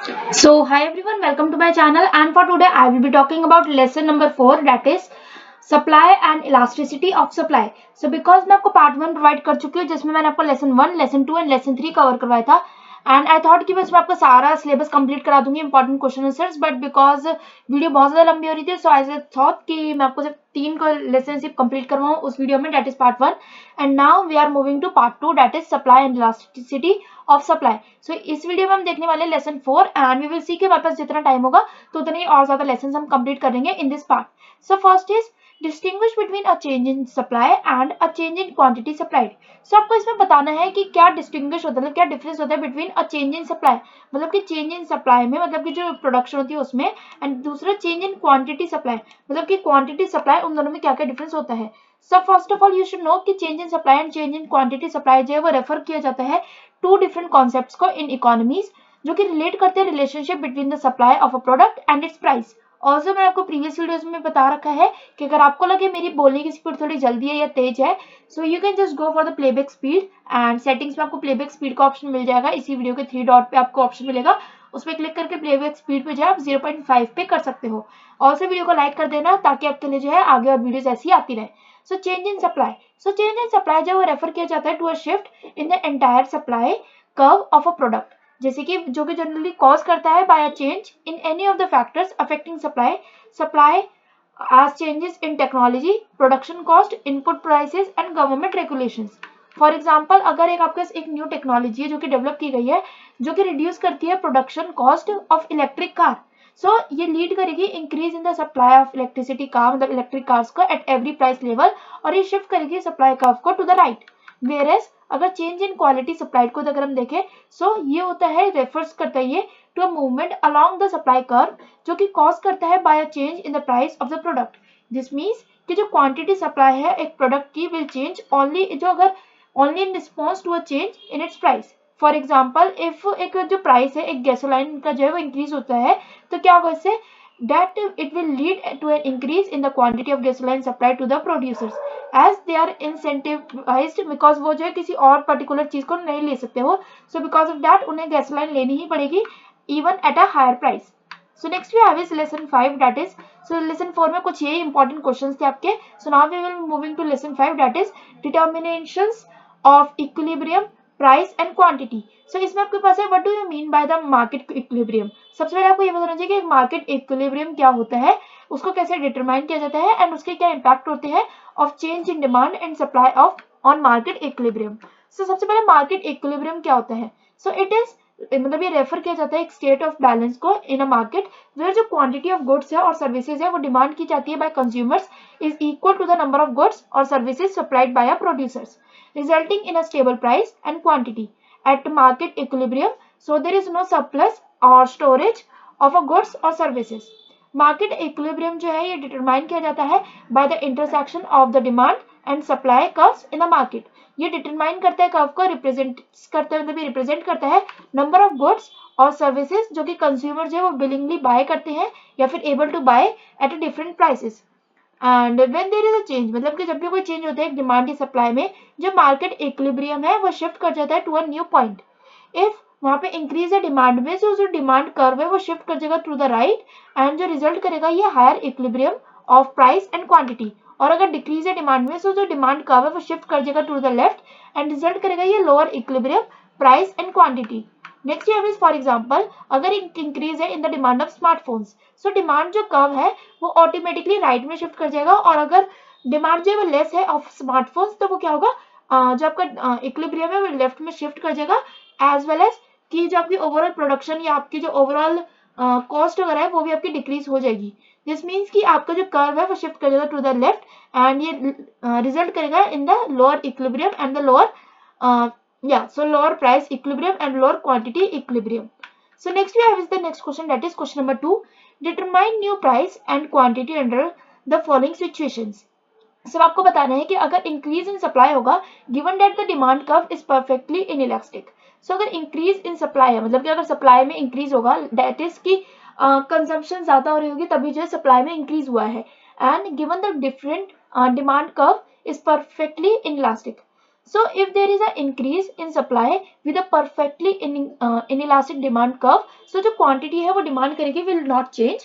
So hi everyone, welcome to my channel, and for today I will be talking about lesson number 4, that is supply and elasticity of supply. So because मैं आपको part 1 provide कर चुकी हूँ जिसमें मैंने आपको lesson 1, lesson 2 and lesson 3 cover करवाया था, एंड आई थॉट कि मैं इसमें आपको सारा सिलेबस कंप्लीट करा दूंगी important question answers, but because video बहुत ज्यादा लंबी हो रही थी सो आई थॉट कि मैं आपको सिर्फ 3 को लेसन सिर्फ कंप्लीट करवाऊँ उस वीडियो में, that is part 1. And now we are moving to part 2, that is supply and elasticity of supply. So इस वीडियो में हम देखने वाले lesson 4 and we will see कि हमारे पास जितना टाइम होगा तो उतने ही और ज्यादा लेसन हम कंप्लीट करेंगे in this part. So first is distinguish between a change in supply and a change in quantity supplied. So आपको इसमें बताना है कि क्या डिस्टिंग्विश होता है, क्या डिफरेंस होता है between a change in supply, मतलब कि चेंज इन सप्लाई में मतलब कि जो प्रोडक्शन होती है उसमें, एंड दूसरा चेंज इन क्वांटिटी सप्लाई मतलब कि क्वांटिटी सप्लाई, उन दोनों में क्या क्या डिफरेंस होता है. So first of all you should know कि change in supply and change in quantity supply जो है वो रेफर किया जाता है टू डिफरेंट कॉन्सेप्ट्स को इन इकोनॉमीज जो कि रिलेट करते हैं relationship between the supply of a product and it's price. Also मैंने आपको प्रीवियस वीडियोस में बता रखा है कि अगर आपको लगे मेरी बोलने की स्पीड थोड़ी जल्दी है या तेज है, so you can just go for the playback speed, and settings में आपको प्लेबैक स्पीड का ऑप्शन मिल जाएगा. इसी वीडियो के 3 डॉट पे आपको ऑप्शन मिलेगा, उस पर क्लिक करके प्लेबैक स्पीड पे जाए आप 0.5 पे कर सकते हो. ऑल्सो वीडियो को लाइक कर देना ताकि आपके लिए जो है आगे और वीडियोस ऐसी आती रहे. So change in supply, so change in supply जो रेफर किया जाता है to a shift in the entire supply curve of a product, जैसे कि जो कि जनरली कॉज करता है by a change in any of the factors affecting supply as changes in technology, production cost, input prices and government regulations. For example अगर एक आपके पास एक न्यू टेक्नोलॉजी है जो कि डेवलप की गई है जो कि रिड्यूस करती है production cost of electric car, so ये लीड करेगी increase in the supply of electricity car मतलब इलेक्ट्रिक कार्स को एट एवरी प्राइस लेवल, और ये शिफ्ट करेगी सप्लाई कर्व को टू द राइट. वेयरएज अगर चेंज इन क्वालिटी सप्लाई को अगर हम देखें, सो ये होता है रेफर्स करता है ये to a movement along the supply curve जो कि कॉज करता है by a change in the price of the product. This means कि जो क्वांटिटी सप्लाई है एक प्रोडक्ट की विल चेंज ओनली जो अगर only in response to a change in its price. For example if एक जो प्राइस है एक गैसोलाइन का जो है वो इंक्रीज होता है तो क्या होगा इससे, that it will lead to an increase in the quantity of gasoline supplied to the producers as they are incentivized because वो जो है किसी और पर्टिकुलर चीज को नहीं ले सकते वो, so because of that उन्हें गैसोलाइन लेनी ही पड़ेगी even at a higher price. So next we have is lesson 5, that is, so lesson 4 में कुछ यही important questions थे आपके. So now we will moving to lesson 5, that is determinations of equilibrium, price and quantity. So इसमें आपके पास है what do you mean by the market equilibrium. सबसे पहले आपको ये बताना चाहिए कि मार्केट इक्विलिब्रियम क्या होता है, उसको कैसे डिटरमाइन किया जाता है एंड उसके क्या इंपैक्ट होते हैं of change in demand and supply of on market equilibrium. So सबसे पहले मार्केट इक्विलिब्रियम क्या होता है. सो इट इज मतलब ये रेफर किया जाता है एक स्टेट ऑफ बैलेंस को इन अ मार्केट वेयर जो क्वांटिटी ऑफ गुड्स है और सर्विसेज है वो डिमांड की जाती है by consumers is equal to the number of goods और services supplied by a producers resulting in a stable price and quantity at market equilibrium. So there is no surplus और storage of a goods और services. Market equilibrium जो है ये determine किया जाता है by the intersection of the demand and supply curves in the market. ये determine करता है कर्व को रिप्रेजेंट करता है मतलब ये रिप्रेजेंट करता है नंबर ऑफ गुड्स और सर्विसेज जो कि कंज्यूमर जो है वो बिलिंगली बाय करते हैं या फिर able to buy at a different prices. And when there is a change मतलब कि जब भी कोई चेंज होता है डिमांड की सप्लाई में, जो मार्केट इक्विलिब्रियम है वो शिफ्ट कर जाता है to a new point. If वहां पे इंक्रीज है डिमांड में, जो डिमांड कर्व है वो शिफ्ट कर जाएगा टू द राइट एंड जो रिजल्ट करेगा ये higher equilibrium of price and quantity. और अगर डिक्रीज है डिमांड में, सो जो डिमांड कर्व है वो शिफ्ट कर जाएगा to the left and result करेगा ये lower equilibrium price and quantity. Next ये फॉर एग्जांपल अगर इंक्रीज है in the demand of smartphones, so demand जो कर्व है वो ऑटोमेटिकली राइट में शिफ्ट कर जाएगा, और अगर डिमांड जो है वो लेस है ऑफ स्मार्टफोन्स तो वो क्या होगा, जो आपका इक्विलिब्रियम है वो लेफ्ट में शिफ्ट कर जाएगा, एज वेल एज कि जो आपकी ओवरऑल प्रोडक्शन या आपकी जो ओवरऑल कॉस्ट वगैरह है वो भी आपकी डिक्रीज हो जाएगी. दिस मीन्स कि आपका जो कर्व है वो शिफ्ट कर जाएगा टू द लेफ्ट एंड ये रिजल्ट करेगा in the lower equilibrium and the lower so lower price equilibrium and lower quantity equilibrium. So next we have is the next question, that is question number 2. Determine new price and quantity under the following situations. So आपको बताना है कि अगर increase in supply होगा given that the demand curve is perfectly inelastic. So अगर increase in supply है मतलब कि अगर सप्लाई में इंक्रीज होगा दैट इज की कंजम्पशन ज्यादा हो रही होगी तभी जो है सप्लाई में इंक्रीज हुआ है, and given the different demand curve is perfectly inelastic. So if there is an increase in supply with a perfectly inelastic demand curve, so जो quantity है वो demand करेगी will not change,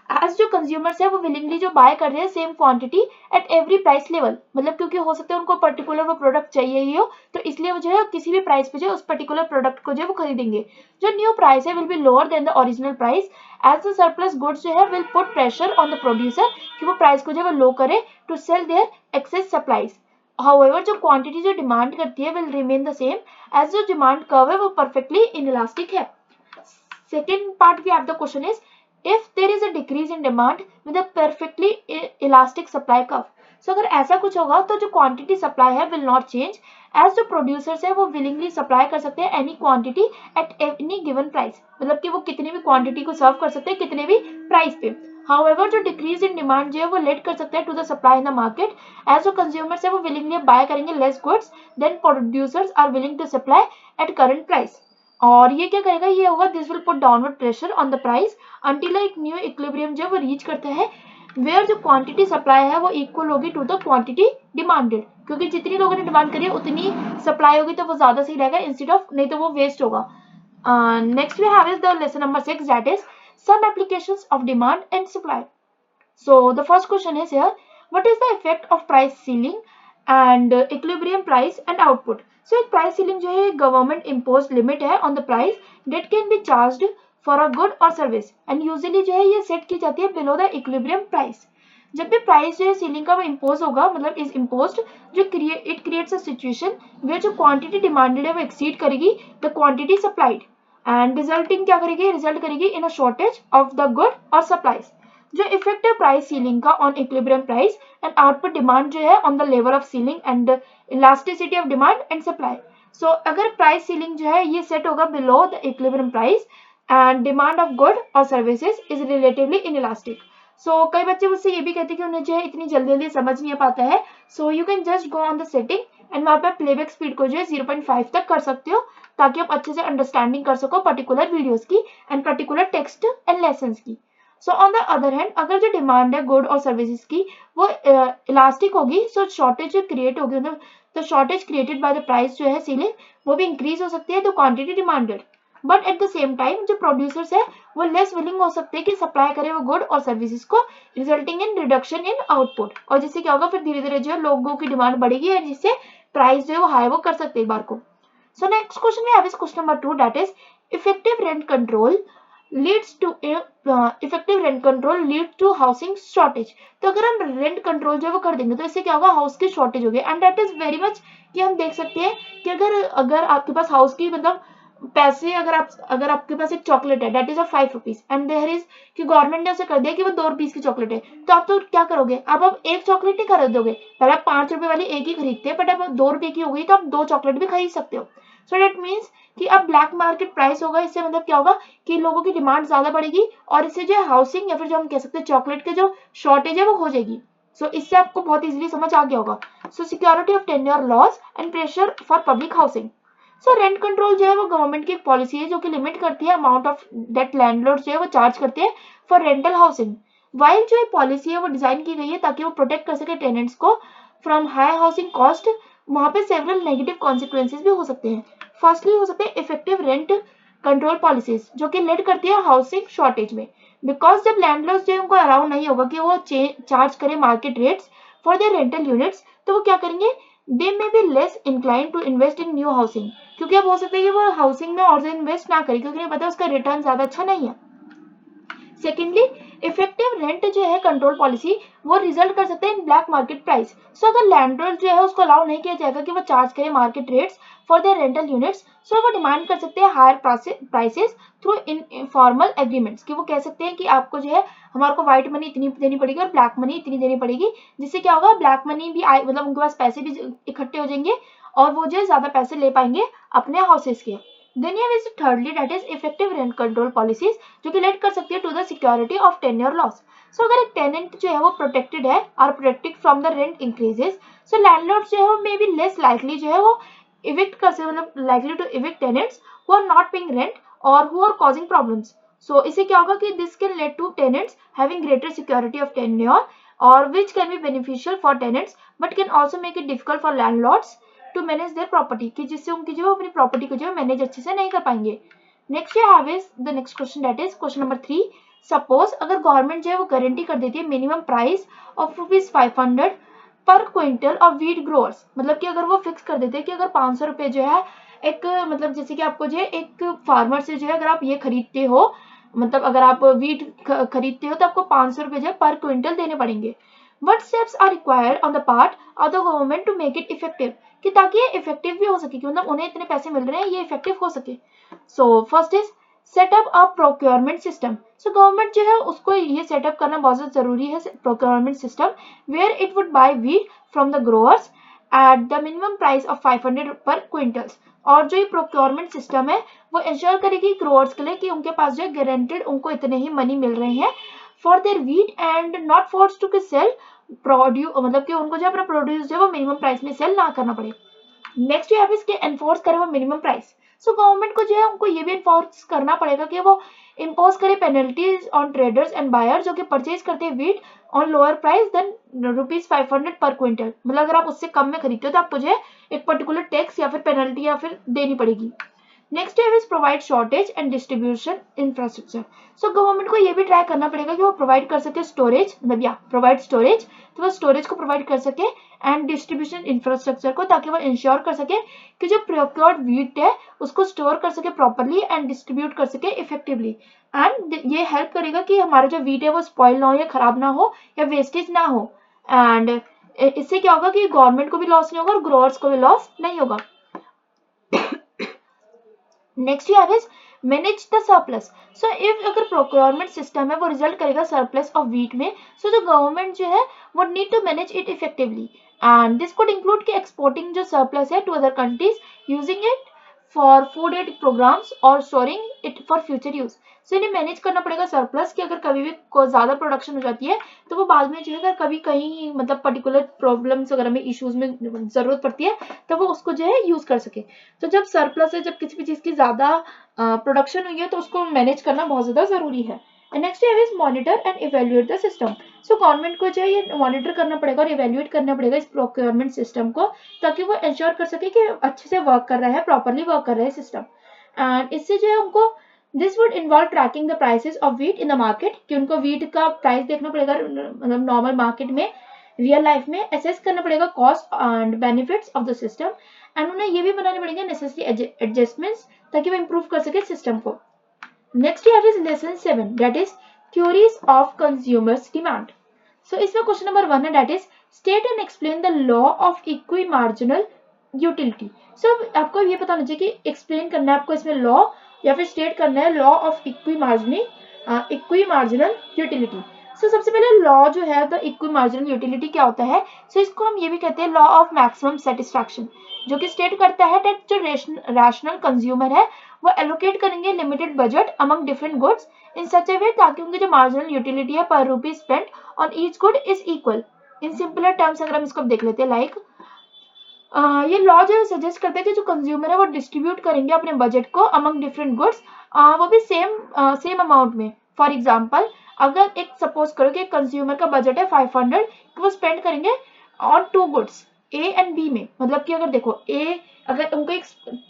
as जो consumers है वो willingly जो buy कर रहे हैं same quantity at every price level, मतलब क्योंकि हो सकता है उनको particular वो product चाहिए ही हो, तो इसलिए वो जो है किसी भी price पे जो है उस particular product को जो है वो खरीदेंगे. जो new price है will be lower than the original price, as the surplus goods जो है will put pressure on the producer कि वो price को जो है वो low करे to sell their excess supplies. However, जो क्वांटिटी जो डिमांड करती है will remain the same, as जो डिमांड कर्व है वो परफेक्टली इनइलास्टिक है. सेकेंड पार्ट भी of the question is if there is a decrease in demand with a perfectly elastic supply curve. So अगर ऐसा कुछ होगा तो जो क्वांटिटी सप्लाई है विल नॉट चेंज, एज जो प्रोड्यूसर्स है वो विलिंगली सप्लाई कर सकते हैं any quantity at any given price, मतलब कि वो कितनी भी क्वांटिटी को सर्व कर सकते हैं कितने भी प्राइस पे. However, जो डिक्रीज इन डिमांड जो है वो लेट कर सकते हैं to the supply in the market, as जो कंज्यूमर्स है वो विलिंगली बाय करेंगे less goods than producers are willing to supply at current price. और ये क्या करेगा, ये होगा this will put downward pressure on the price until एक न्यू इक्विलिब्रियम जो वो रीच करता है, वेयर जो क्वांटिटी सप्लाई है वो इक्वल होगी टू द क्वांटिटी डिमांडेड, क्योंकि जितनी लोगों ने डिमांड करी है उतनी सप्लाई होगी तो वो ज्यादा सही रहेगा इंस्टेड ऑफ, नहीं तो वो वेस्ट होगा. Next we have is the lesson number 6, that is some applications of demand and supply. So the first question is here, what is the effect of price ceiling and equilibrium price and output. So एक price ceiling जो है government imposed limit है on the price that can be charged for a good or service and usually जो है ये set की जाती है below the equilibrium price. जब भी प्राइस जो है सीलिंग का वो इम्पोज होगा, मतलब इज इम्पोज्ड, जो it creates a situation where जो क्वांटिटी डिमांडेड है वो एक्सीड करेगी the quantity supplied and resulting क्या करेगी, रिजल्ट करेगी in a shortage of the good और सप्लाईज. जो इफेक्टिव प्राइस सीलिंग का on equilibrium price and output demand जो है on the level of ceiling and elasticity of demand and supply. So अगर price ceiling जो है ये सेट होगा below the equilibrium price and demand of good और services is relatively inelastic. सो कई बच्चे मुझसे ये भी कहते हैं कि उन्हें जो है इतनी जल्दी जल्दी समझ नहीं पाता है, so you can just go on the setting and वहाँ पे प्लेबैक स्पीड को जो है 0.5 तक कर सकते हो, ताकि आप अच्छे से अंडरस्टैंडिंग कर सको पर्टिकुलर वीडियोस की and particular text and lessons की. So on the other hand अगर जो डिमांड है गुड और सर्विसेज की वो इलास्टिक होगी, सो शॉर्टेज जो क्रिएट होगी, मतलब तो shortage created by the price जो है सीलिंग वो भी इंक्रीज हो सकती है the quantity demanded. But at the same time जो प्रोड्यूसर्स है वो लेस विलिंग हो सकते हैं कि सप्लाई करे वो गुड और सर्विसेज को, resulting in reduction in output. और जिससे क्या होगा, फिर धीरे धीरे जो है लोगों की डिमांड बढ़ेगी और जिससे प्राइस जो है वो हाई वो कर सकते हैं एक बार को. So next question we have is question number 2, that is effective rent control leads to effective rent control lead to housing shortage. तो अगर हम रेंट कंट्रोल जो है वो कर देंगे तो इससे क्या होगा, हाउस की शॉर्टेज होगी. And that is very much कि हम देख सकते हैं कि अगर आपके पास हाउस की मतलब पैसे, अगर आपके पास एक चॉकलेट है that is of 5 rupees and there is कि गवर्नमेंट ने उसे कर दिया कि वो 2 रुपीज की चॉकलेट है, तो आप तो क्या करोगे, अब एक चॉकलेट नहीं खरीदोगे, पहले आप 5 रुपए वाली एक ही खरीदते हैं, बट अब 2 रुपए की हो गई तो आप 2 चॉकलेट भी खरीद सकते हो. सो दैट मीन्स कि अब ब्लैक मार्केट प्राइस होगा, इससे मतलब क्या होगा कि लोगों की डिमांड ज्यादा बढ़ेगी और इससे जो हाउसिंग या फिर जो हम कह सकते हैं चॉकलेट के जो शॉर्टेज है वो हो जाएगी. सो इससे आपको बहुत इजीली समझ आ गया होगा. सो security of tenure loss and pressure for public housing. So rent control जो है वो गवर्नमेंट की एक पॉलिसी है जो कि लिमिट करती है अमाउंट ऑफ दैट लैंडलॉर्ड जो है वो चार्ज करते हैं फॉर रेंटल हाउसिंग. वाइल जो पॉलिसी है वो डिजाइन की गई है ताकि वो प्रोटेक्ट कर सके टेनेंट्स को फ्रॉम हाई हाउसिंग कॉस्ट. वहां पे सेवरल नेगेटिव कॉन्सिक्वेंसेज भी हो सकते हैं. फर्स्टली हो सकते हैं इफेक्टिव रेंट कंट्रोल पॉलिसीज जो कि लीड करती है हाउसिंग शॉर्टेज में, बिकॉज जब लैंडलॉर्ड्स जो है उनको अराउंड नहीं होगा कि वो चार्ज करें market rates for their rental units, तो वो क्या करेंगे, they may be less incline to invest in new housing, क्योंकि अब हो सकता है कि वो हाउसिंग में और इन्वेस्ट ना करें क्योंकि पता है उसका रिटर्न ज्यादा अच्छा नहीं है. सेकेंडली इफेक्टिव रेंट जो है कंट्रोल पॉलिसी वो रिजल्ट कर सकते हैं इन ब्लैक मार्केट प्राइस. सो अगर लैंडलॉर्ड जो है उसको अलाउ नहीं किया जाएगा कि वो चार्ज करे market rates for their rental units, so वो डिमांड कर सकते हैं higher prices through informal agreements, कि वो कह सकते हैं कि आपको जो है हमारे को व्हाइट मनी इतनी देनी पड़ेगी और ब्लैक मनी इतनी देनी पड़ेगी, जिससे क्या होगा ब्लैक मनी भी आए, मतलब उनके पास पैसे भी इकट्ठे हो जाएंगे और वो जो है ज्यादा पैसे ले पाएंगे अपने हाउसेस के. देन ये is thirdly that is effective rent control policies जो कि लेड कर सकती है to the security of tenure loss. So अगर एक टेनेंट जो है वो प्रोटेक्टेड है और protected from the rent increases, so landlord जो है वो मे बी लेस लाइकली जो है वो evict कर सकते, मतलब likely to evict tenants who are not paying rent or who are causing problems. So इससे क्या होगा कि this can lead to tenants having greater security of tenure or which can be beneficial for tenants but can also make it difficult for landlords to manage their property, कि जिससे उनकी जो अपनी property को जो मैनेज अच्छे से नहीं कर पाएंगे। Next you have is the next question, that is question number 3। Suppose अगर गवर्नमेंट जो है वो गारंटी कर देती है minimum price of ₹500 per quintal of wheat growers, मतलब कि अगर वो फिक्स कर देते हैं कि अगर 500 रुपये जो है एक, मतलब जैसे कि आपको जो है एक फार्मर से जो है अगर आप ये खरीदते हो, मतलब अगर आप वीट खरीदते हो तो आपको 500 रुपये जो है पर क्विंटल देने पड़ेंगे। What steps are required on the part of the government to make it effective, कि ताकि ये इफेक्टिव भी हो सके, कि मतलब उन्हें इतने पैसे मिल रहे हैं ये इफेक्टिव हो सके। सो first is setup a procurement system. So government जो है उसको ये सेटअप करना बहुत ज़्यादा जरूरी है, procurement system, where it would buy wheat from the growers at the minimum price of 500 per quintals. और जो ये प्रोक्योरमेंट सिस्टम है वो इंश्योर करेगी ग्रोअर्स के लिए कि उनके पास जो है गारंटेड उनको इतने ही मनी मिल रहे हैं for their wheat and not force to sell produce, मतलब कि उनको जो अपना प्रोड्यूस जो है वो मिनिमम प्राइस में सेल ना करना पड़े। नेक्स्ट ये है इसके एनफोर्स करे वो मिनिमम प्राइस। सो गवर्नमेंट को जो है उनको ये भी एनफोर्स करना पड़ेगा कि वो इम्पोज करे penalties on traders and buyer जो कि परचेज करते हैं wheat on lower price than ₹500 per quintal, मतलब अगर आप उससे कम में खरीदते हो तो आपको जो है एक पर्टिकुलर टैक्स या फिर पेनल्टी या फिर देनी पड़ेगी। नेक्स्ट है provide shortage and distribution infrastructure. So government को ये भी ट्राई करना पड़ेगा कि वो प्रोवाइड कर सके स्टोरेज, मतलब या प्रोवाइड स्टोरेज, तो वो स्टोरेज को प्रोवाइड कर सके एंड डिस्ट्रीब्यूशन इंफ्रास्ट्रक्चर को, ताकि वो इंश्योर कर सके कि जो प्रोक्योर्ड वीट है उसको स्टोर कर सके प्रॉपरली एंड डिस्ट्रीब्यूट कर सके इफेक्टिवली। एंड ये हेल्प करेगा कि हमारा जो वीट है वो स्पॉइल ना हो या खराब ना हो या वेस्टेज ना हो। एंड इससे क्या होगा कि गवर्नमेंट को भी लॉस नहीं होगा और ग्रोअर्स को भी लॉस नहीं होगा। Next you have is manage the surplus. So if अगर प्रोक्योरमेंट सिस्टम है वो रिजल्ट करेगा सरप्लस ऑफ वीट में, सो जो गवर्नमेंट जो है वो need to manage it effectively and this could include कि एक्सपोर्टिंग जो सरप्लस है to other countries using it for food aid programs और storing it for future use. So इन्हें मैनेज करना पड़ेगा सरप्लस, कि अगर कभी भी ज्यादा प्रोडक्शन हो जाती है तो वो बाद में जो है अगर कभी कहीं मतलब पर्टिकुलर प्रॉब्लम्स वगैरह में इश्यूज में जरूरत पड़ती है तो वो उसको जो है यूज कर सके। तो जब सरप्लस है, जब किसी भी चीज की ज्यादा प्रोडक्शन हुई है तो उसको मैनेज करना बहुत ज्यादा जरूरी है। नेक्स्ट है monitor and evaluate the system. So government को जो है ये मॉनिटर करना पड़ेगा और इवेल्युएट करना पड़ेगा इस प्रोक्योरमेंट सिस्टम को, ताकि वो इंश्योर कर सके कि अच्छे से वर्क कर रहा है, प्रॉपरली वर्क कर रहा है सिस्टम। एंड इससे जो है उनको this would involve tracking the prices of wheat in the market, कि उनको वीट का प्राइस देखना पड़ेगा, मतलब नॉर्मल मार्केट में रियल लाइफ में असेस करना पड़ेगा cost and benefits of the system and उन्हें ये भी बनाने पड़ेंगे नेसेसरी एडजस्टमेंट्स ताकि वो इम्प्रूव कर सके सिस्टम को। Next year is lesson 7, that is theories of consumers demand. So इसमें क्वेश्चन नंबर 1 है, that is state and explain the law of equi marginal utility. So आपको ये पता होना चाहिए कि एक्सप्लेन करना है आपको इसमें लॉ या फिर स्टेट करना है law of equi marginal utility. So सबसे पहले लॉ जो है द इक्वी मार्जिनल यूटिलिटी क्या होता है, सो इसको हम ये भी कहते हैं लॉ ऑफ मैक्सिमम सेटिस्फैक्शन, जो कि स्टेट करता है दैट जो रैशनल कंज्यूमर है वो एलोकेट करेंगे limited budget among different goods in such a way ताकि उनकी जो मार्जिनल यूटिलिटी है per rupees spent on each good is equal. In simpler terms अगर हम इसको देख लेते हैं, लाइक ये लॉ जो सजेस्ट करते हैं कि जो कंज्यूमर है वो डिस्ट्रीब्यूट करेंगे अपने बजट को अमंग डिफरेंट गुड्स, वो भी सेम अमाउंट में। फॉर एग्जांपल अगर एक सपोज करो कि एक कंज्यूमर का बजट है 500, तो वो स्पेंड करेंगे on 2 goods A and B में, मतलब कि अगर देखो ए अगर उनको एक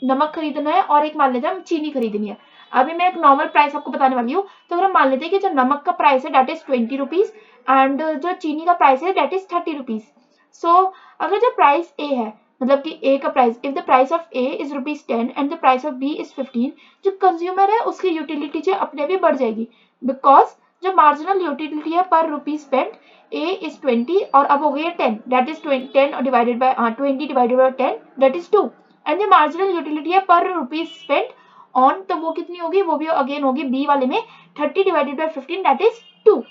नमक खरीदना है और एक मान लेते हैं हम चीनी खरीदनी है। अभी मैं एक नॉर्मल प्राइस आपको बताने वाली हूँ, तो अगर हम मान लेते हैं कि जो नमक का प्राइस है दैट इज 20 रुपीज एंड जो चीनी का प्राइस है दैट इज 30 रुपीज। सो अगर जो प्राइस ए है, मतलब कि ए का price, if the price of A is ₹10 and the price of B is 15, जो कंज्यूमर है उसकी यूटिलिटी जो अपने भी बढ़ जाएगी, बिकॉज जो मार्जिनल यूटिलिटी है per rupees spend A is 20 और अब हो गई है 10, that is 10 divided by 20 divided by 10 that is 2 and जो मार्जिनल यूटिलिटी है पर रुपीज स्पेंड ऑन, तो वो कितनी होगी, वो भी अगेन होगी बी वाले में 30 divided by 15 that is 2।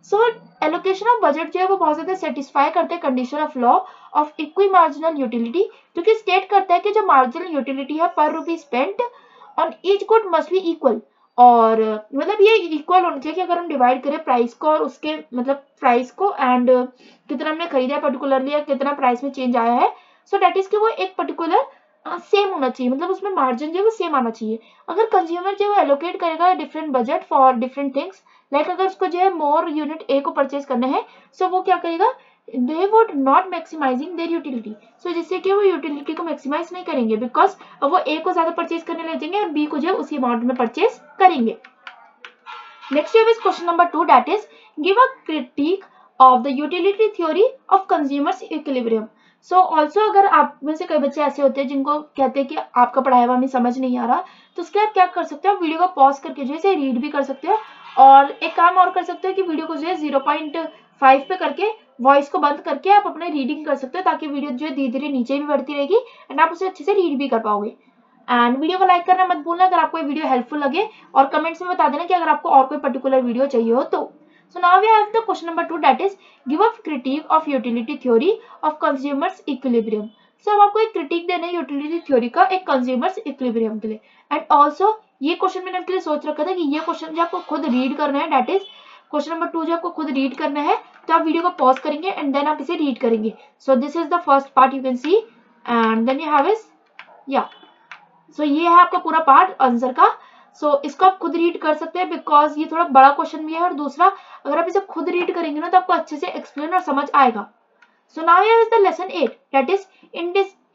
So allocation of budget जो है वो बहुत ज्यादा सेटिस्फाई करते हैं condition of law of equi marginal utility, जो कि स्टेट करता है कि जो मार्जिनल यूटिलिटी है per rupees spent on each good must be equal, और मतलब ये इक्वल होना चाहिए कि अगर हम डिवाइड करें प्राइस को और उसके मतलब प्राइस को एंड कितना हमने खरीदा है पर्टिकुलरली या कितना प्राइस में चेंज आया है, सो दैट इज कि वो एक पर्टिकुलर सेम होना चाहिए, मतलब उसमें मार्जिन जो है वो सेम आना चाहिए। अगर कंज्यूमर जो है एलोकेट करेगा different budget for different things, like अगर उसको जो है मोर यूनिट ए को परचेज करना है, सो वो क्या करेगा they would not maximizing their utility. So जिससे कि वो यूटिलिटी को मैक्सिमाइज नहीं करेंगे, बिकॉज वो ए को ज्यादा परचेज करने लग जाएंगे और बी को जो है उसी अमाउंट में परचेज करेंगे। Next we have is question number 2, that is give a critique of the utility theory of consumers equilibrium. So also अगर आप में से कई बच्चे ऐसे होते हैं जिनको कहते हैं कि आपका पढ़ाया हुआ हमें समझ नहीं आ रहा, तो उसके आप क्या कर सकते हो, वीडियो को पॉज करके जो है रीड भी कर सकते हो, और एक काम और कर सकते हो कि वीडियो को जो है 0.5 पे करके वॉइस को बंद करके आप अपने रीडिंग कर सकते हो, ताकि वीडियो जो है धीरे धीरे नीचे भी बढ़ती रहेगी एंड आप उसे अच्छे से रीड भी कर पाओगे। एंड वीडियो को लाइक करना मत भूलना अगर आपको ये वीडियो हेल्पफुल लगे, और कमेंट्स में बता देना कि अगर आपको और कोई पर्टिकुलर वीडियो चाहिए हो तो। So now we have the question number 2, that is give a critique of utility theory of consumers equilibrium. So हम आपको एक क्रिटिक देना है यूटिलिटी थ्योरी का एक कंज्यूमर्स इक्विलिब्रियम के लिए। एंड ऑल्सो ये क्वेश्चन मैंने आपके लिए सोच रखा था कि ये क्वेश्चन जो आपको खुद रीड करना है, दैट इज क्वेश्चन नंबर 2 जो आपको खुद रीड करना है, तो आप वीडियो को पॉज करेंगे एंड देन आप इसे रीड करेंगे। So this is the first part you can see, and then you have is या सो ये है आपका पूरा पार्ट आंसर का। सो इसको आप खुद रीड कर सकते हैं बिकॉज ये थोड़ा बड़ा क्वेश्चन भी है, और दूसरा अगर आप इसे खुद रीड करेंगे ना तो आपको अच्छे से एक्सप्लेन और समझ आएगा। So now here is the lesson 8, that is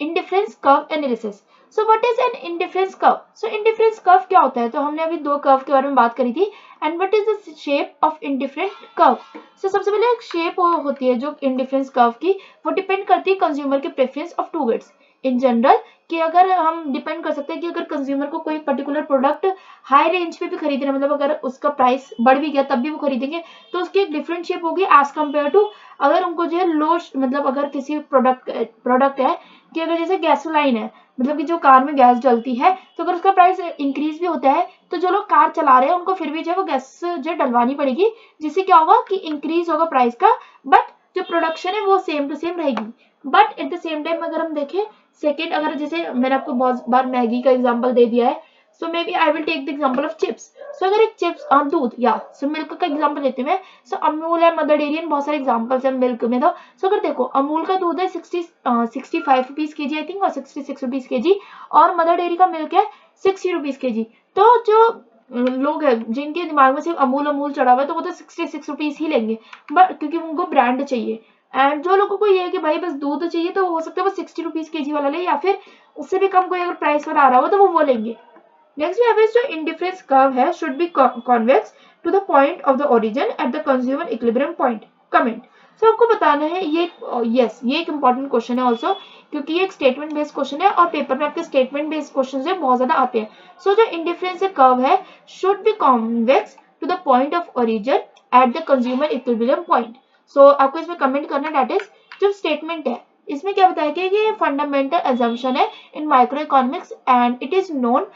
indifference curve analysis. So what is an indifference curve? So indifference curve क्या होता है? तो हमने अभी दो कर्व के बारे में बात करी थी। And what is the shape of indifferent curve? So सबसे पहले एक शेप होती है जो इंडिफरेंस कर्व की, वो डिपेंड करती है कंज्यूमर के preference of two goods in general, कि अगर हम डिपेंड कर सकते हैं कि अगर कंज्यूमर को कोई पर्टिकुलर प्रोडक्ट हाई रेंज पे भी खरीदना है, मतलब अगर उसका प्राइस बढ़ भी गया तब भी वो खरीदेंगे, तो उसकी एक डिफरेंट शेप होगी एज कम्पेयर टू अगर उनको जो है लो, मतलब अगर किसी प्रोडक्ट है कि अगर जैसे गैसोलाइन है, मतलब कि जो कार में गैस जलती है, तो अगर उसका प्राइस इंक्रीज भी होता है तो जो लोग कार चला रहे हैं उनको फिर भी जो है वो गैस जो है डलवानी पड़ेगी, जिससे क्या होगा कि इंक्रीज होगा प्राइस का, बट जो प्रोडक्शन है वो सेम टू सेम रहेगी। But at the same time अगर हम देखें सेकेंड, अगर जैसे मैंने आपको बहुत बार मैगी का एग्जांपल दे दिया है, so may be I will take the example of chips. So अगर एक चिप्स दूध या सो मिल्क का एग्जांपल लेते हैं, सो अमूल है, मदर डेयरी, बहुत सारे एग्जांपल्स हैं मिल्क में। तो सो अगर देखो अमूल का दूध है 65 रुपीज के जी आई थिंक, और 66 रुपीज के जी, और मदर डेयरी का मिल्क है 60 रुपीज के जी। तो जो लोग हैं जिनके दिमाग में सिर्फ अमूल अमूल चढ़ा हुआ है, तो वो तो 66 रुपीज ही लेंगे, बट क्योंकि उनको ब्रांड चाहिए। एंड जो लोगों को ये है कि भाई बस दूध चाहिए, तो हो सकता है वो 60 रुपीज के जी वाला ले, या फिर उससे भी कम कोई अगर प्राइस वाला आ रहा हो तो वो लेंगे। नेक्स्ट वी हैव जो इंडिफरेंस कर्व है should be convex to the point of the origin at the consumer equilibrium point. Comment. So आपको बताना है ये, यस ये एक इंपॉर्टेंट क्वेश्चन है ऑल्सो, क्योंकि ये एक स्टेटमेंट बेस्ड क्वेश्चन है और पेपर में आपके स्टेटमेंट बेस्ड क्वेश्चन जो बहुत ज्यादा आते हैं। सो जो इंडिफरेंस कर्व है should be convex to the point of origin at the consumer equilibrium point. So आपको इसमें कमेंट करना, दैट इज जो स्टेटमेंट है इसमें क्या बताया गया कि ये फंडामेंटल assumption है in micro economics and it is known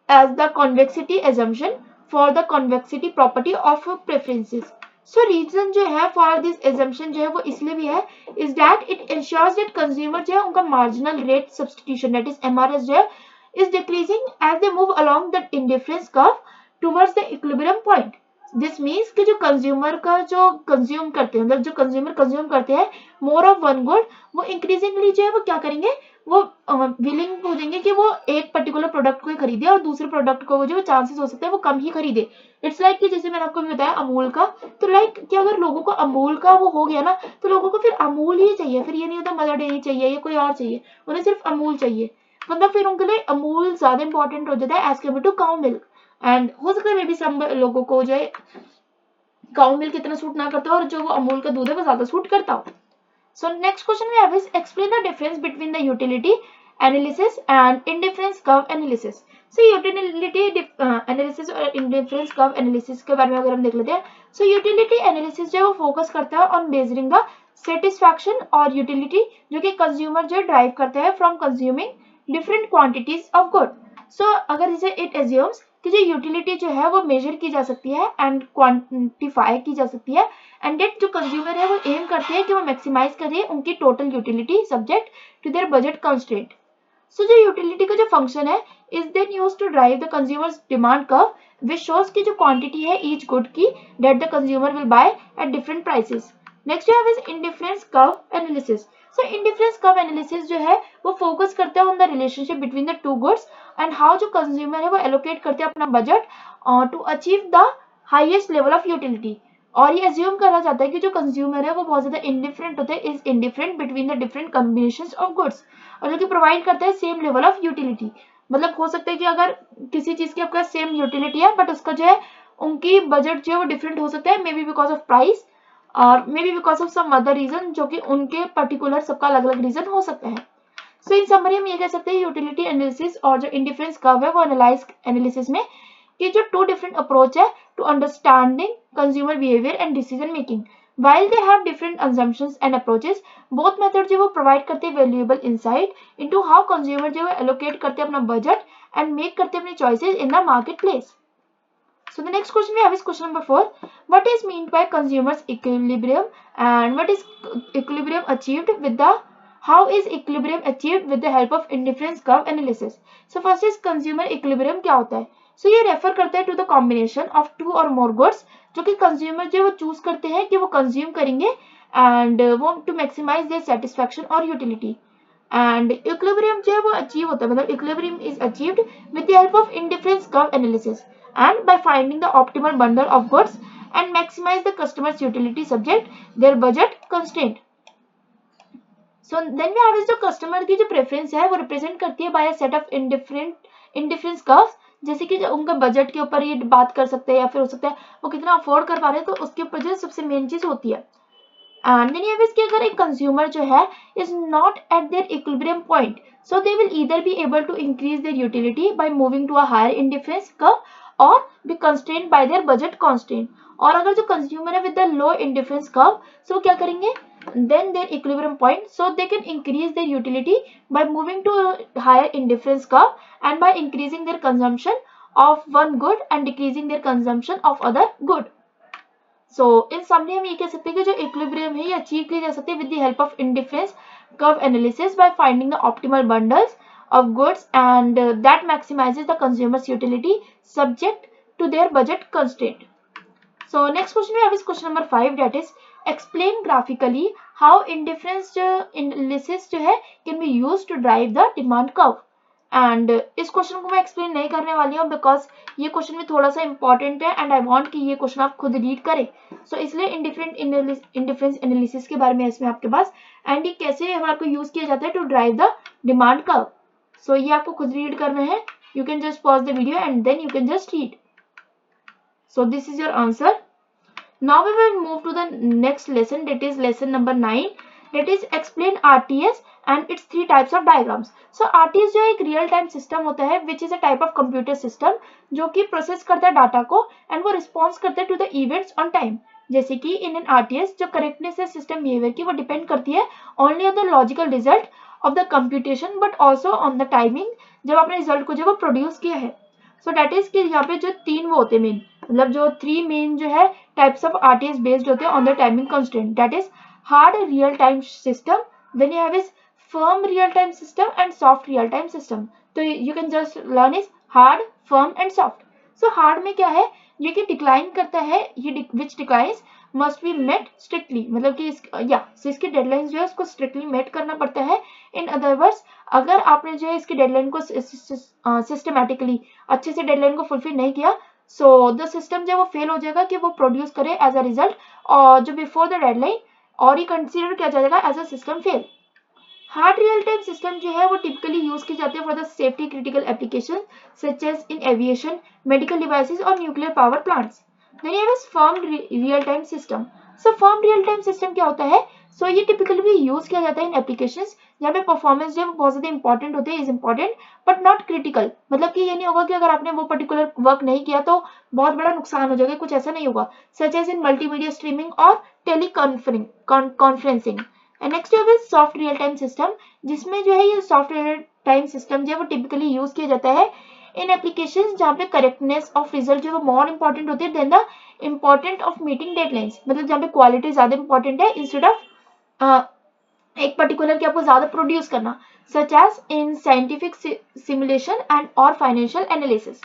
as the convexity assumption for the convexity property of preferences. So reason जो है for this assumption जो है वो इसलिए भी है is that it ensures that consumer जो है उनका marginal rate substitution that is MRS जो है is decreasing as they move along the indifference curve towards the equilibrium point. This means कि जो कंज्यूमर का जो कंज्यूम करते हैं, मतलब जो कंज्यूमर कंज्यूम करते हैं मोर ऑफ वन गुड, वो इंक्रीजिंगली जो है वो क्या करेंगे, वो विलिंग हो जाएंगे कि वो एक पर्टिकुलर प्रोडक्ट को ही खरीदे और दूसरे प्रोडक्ट को जो चांसेस हो सकते हैं वो कम ही खरीदे। इट्स लाइक कि जैसे मैंने आपको भी बताया अमूल का, तो लाइक कि अगर लोगों को अमूल का वो हो गया ना, तो लोगों को फिर अमूल ही चाहिए, फिर ये नहीं होता मदर डेयरी चाहिए या कोई और चाहिए, उन्हें सिर्फ अमूल चाहिए, मतलब फिर उनके लिए अमूल ज्यादा इंपॉर्टेंट हो जाता है as compare to cow milk. And हो सकता है मे बी सम लोगों को जो है काउ मिल्क इतना सूट ना करता हो और जो वो अमूल का दूध है वो ज्यादा सूट करता हो। So next question we have is explain the difference between the utility analysis and indifference curve analysis. So utility analysis और इंडिफरेंस कर्व एनालिसिस के बारे में अगर हम देख लेते हैं, सो यूटिलिटी एनालिसिस जो है वो फोकस करता है ऑन मेजरिंग द सेटिस्फैक्शन और यूटिलिटी जो कि कंज्यूमर जो ड्राइव करता है from consuming different quantities of good. So अगर जैसे इट एज्यूम्स कि जो यूटिलिटी जो है वो मेजर की जा सकती है एंड क्वांटिफाई की जा सकती है, एंड डेट जो कंज्यूमर है वो एम करते हैं कि वो मैक्सिमाइज करें उनकी total utility subject to their budget constraint. So जो यूटिलिटी का जो फंक्शन है is then used to drive the consumers demand curve which shows की जो क्वांटिटी है ईच गुड की that the consumer will buy at different prices. Next we have is indifference curve analysis. So indifference curve analysis जो है वो focus करता है on the relationship between the two goods and how जो consumer है वो allocate करते हैं अपना budget to achieve the highest level of utility. और ये एज्यूम करा जाता है कि जो कंज्यूमर है वो बहुत ज्यादा इंडिफरेंट होते हैं, is indifferent between the different combinations of goods, और जो कि प्रोवाइड करता है सेम लेवल ऑफ यूटिलिटी। मतलब हो सकता है कि अगर किसी चीज की आपका सेम यूटिलिटी है बट उसका जो है उनकी बजट जो है वो डिफरेंट हो सकता है, may be because of price और may be because of some other reason, जो कि उनके पर्टिकुलर सबका अलग अलग रीजन हो सकता है। सो इन समरी हम ये कह सकते हैं यूटिलिटी एनालिसिस और जो इंडिफरेंस कर्व है वो एनालिसिस में कि जो टू डिफरेंट अप्रोच है to understanding consumer behaviour and decision making, while they have different assumptions and approaches, both methods जो वो प्रोवाइड करते हैं valuable insight into how consumer जो है एलोकेट करते हैं अपना बजट एंड मेक करते हैं अपनी choices in the market place. So the next question we have is question number 4. What is meant by consumers equilibrium and what is equilibrium achieved with the how is equilibrium achieved with the help of indifference curve analysis? So first is consumer equilibrium क्या होता है? So ये refer करता है to the combination of two और more goods जो कि consumer जो वो चूज करते हैं कि वो कंज्यूम करेंगे एंड वो टू मैक्सिमाइज देयर सेटिस्फैक्शन और यूटिलिटी। एंड इक्विलिब्रियम जो है वो अचीव होता है, मतलब equilibrium is achieved with the help of indifference curve analysis and by finding the optimal bundle of goods and maximize the customer's utility subject their budget constraint. So then we have is जो customer की जो preference है वो represent करती है by a set of indifference curves, जैसे कि उनका बजट के ऊपर ये बात कर सकते हैं या फिर हो सकता है वो कितना अफोर्ड कर पा रहे हैं, तो उसके ऊपर जो सबसे मेन चीज होती है। एंड देन ये कि अगर एक कंज्यूमर जो है is not at their equilibrium point, so they will either be able to increase their utility by moving to a higher indifference curve और be constraint by their budget constraint. और अगर जो कंज्यूमर है with the low indifference curve, so क्या करेंगे then their equilibrium point, so they can increase their utility by moving to higher indifference curve and by increasing their consumption of one good and decreasing their consumption of other good. So in summary हम ये कह सकते हैं कि जो equilibrium है ये achieve की जा सकती है with the help of indifference curve analysis by finding the optimal bundles of goods and that maximizes the consumer's utility subject to their budget constraint. So next question we have is question number 5, that is explain graphically how indifference analysis जो है can be used to drive the demand curve. And इस question को मैं explain नहीं करने वाली हूँ because ये क्वेश्चन भी थोड़ा सा इंपॉर्टेंट है एंड आई वांट कि ये क्वेश्चन आप खुद रीड करें। सो इसलिए इंडिफरेंस एनालिसिस के बारे में इसमें आपके पास एंड ये कैसे हमारे को यूज किया जाता है to drive the demand curve. So ये आपको खुद रीड करना है, you can just pause the video and then you can just read. So this is your answer. Now we will move to the next lesson, that is lesson number 9, that is explain RTS and its three types of diagrams. So RTS जो एक real time system होता है which is a type of computer system जो कि process करता है data को and वो रिस्पॉन्स करता है to the events on time. जैसे कि इन एन RTS जो करेक्टनेस है सिस्टम बिहेवियर की वो डिपेंड करती है only on the logical result of the computation but also on the timing जब आपने रिजल्ट को जो वो प्रोड्यूस किया है। सो दैट इज कि यहाँ पे जो तीन वो होते हैं मेन, मतलब जो थ्री मेन जो है टाइप्स ऑफ आरटीएस बेस्ड होते हैं on the timing constraint, that is hard real time system, then you have is firm real time system and soft real time system. तो you can just learn is hard, firm and soft. So hard में क्या है, ये कि decline करता है, ये which declines must be met strictly, मतलब कि इसकी डेडलाइन जो है उसको स्ट्रिक्टली मेट करना पड़ता है। इन अदर वर्ड्स अगर आपने जो है इसकी डेडलाइन को सिस्टमेटिकली अच्छे से डेडलाइन को फुलफिल नहीं किया, सो द सिस्टम जो वो फेल हो जाएगा कि वो प्रोड्यूस करे एज अ रिजल्ट और जो बिफोर द डेडलाइन, और ये कंसीडर किया जाएगा as a system fail. Hard real time system जो है वो टिपिकली यूज की जाती है for the safety critical application such as in aviation, medical devices और nuclear power plants. Then you have firm real time system. So firm real time system क्या होता है, सो ये टिपिकली भी यूज किया जाता है इन एप्लीकेशंस जहाँ पे परफॉर्मेंस जो है बहुत ज्यादा इंपॉर्टेंट होते हैं, is important but not critical. मतलब कि ये नहीं होगा कि अगर आपने वो पर्टिकुलर वर्क नहीं किया तो बहुत बड़ा नुकसान हो जाएगा, कुछ ऐसा नहीं होगा, such as in multimedia streaming और टेली कॉन्फ्रेंसिंग। नेक्स्ट है सॉफ्ट रियल टाइम सिस्टम, जिसमें जो है ये सॉफ्ट रियल टाइम सिस्टम जो है वो टिपिकली यूज किया जाता है इन एप्लीकेशंस जहाँ पे करेक्टनेस ऑफ रिजल्ट जो है वो मोर इंपॉर्टेंट होती है than the important of meeting deadlines. मतलब जहाँ पे क्वालिटी ज्यादा इंपॉर्टेंट है इंस्टेड ऑफ एक पर्टिकुलर की आपको ज्यादा प्रोड्यूस करना, such as in scientific simulation and और financial analysis.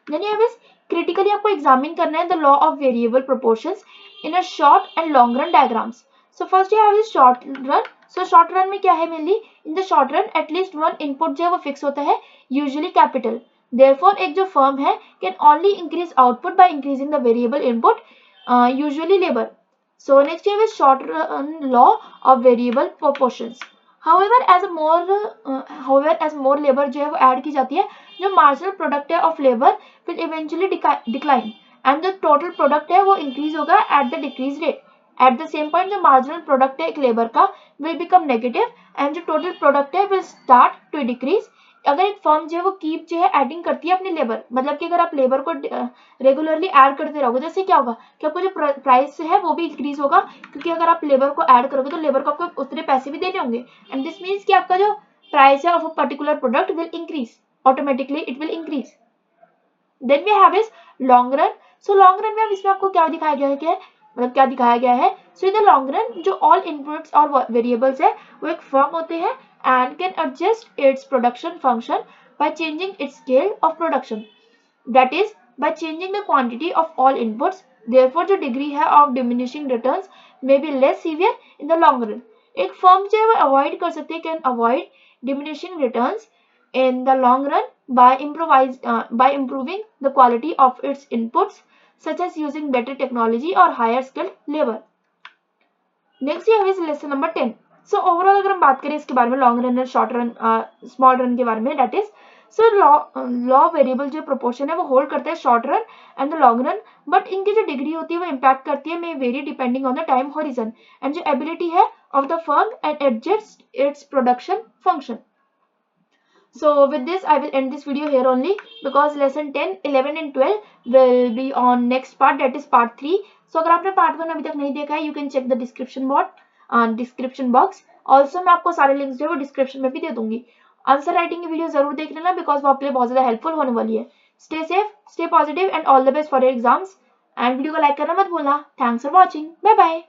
Then you have is critically आपको एग्जामिन करना है the law of variable proportions in a short and long run diagrams. So first you have is short run. So short run में क्या है, mainly in the short run at least one input जो है वो fix होता है, usually capital. Therefore एक जो फर्म है can only increase output by increasing the variable input usually labor. So next we have a short law of variable proportions. However as more labor जो है वो ऐड की जाती है, जो marginal product है of labor will eventually decline and the total product है वो increase होगा at the decrease rate. At the same point जो marginal product है एक labor का will become negative and जो total product है will start to decrease. अगर एक फर्म जो है वो कीप जो है एडिंग करती है अपनी लेबर, मतलब कि अगर आप लेबर को रेगुलरली ऐड करते रहोगे, जैसे क्या होगा कि आपको जो प्राइस है वो भी इंक्रीज होगा, क्योंकि अगर आप लेबर को ऐड करोगे तो लेबर को आपको उतने पैसे भी देने होंगे, एंड दिस मीन्स कि आपका जो प्राइस है of a particular product will increase, automatically it will increase. Then we have is long run. So long run में अब इसमें आपको क्या दिखाया गया है, क्या है मतलब क्या दिखाया गया है. सो इन द लॉन्ग रन जो ऑल इनपुट्स और वेरिएबल्स है वो एक फर्म होते हैं and can adjust its production function by changing its scale of production, that is by changing the quantity of all inputs. Therefore जो degree है of diminishing returns may be less severe in the long run. एक firm जो है वो avoid कर सकती है, can avoid diminishing returns in the long run by improving the quality of its inputs, such as using better technology or higher skilled labor. Next ये है lesson number 10. So overall अगर हम बात करें इसके बारे में लॉन्ग रन और शॉर्ट रन स्मॉल रन के बारे में, that is so law variable जो प्रोपोर्शन है वो होल्ड करता है short run and the long run, but इनकी जो डिग्री होती है वो इम्पैक्ट करती है may vary depending on the time horizon and जो एबिलिटी है of the firm and adjust its production function. So with this I will end this video here only, because lesson 10, 11 and 12 will be on next part, that is part 3. So अगर आपने part 1 अभी तक नहीं देखा है, you can check the description box. Also मैं आपको सारे links जो है वो description में भी दे दूंगी. आंसर राइटिंग की वीडियो जरूर देख लेना, बिकॉज वो आपके लिए बहुत ज्यादा हेल्पफुल होने वाली है. Stay safe, stay positive and all the best for your exams. And video को लाइक करना मत भूलना. Thanks for watching. Bye bye.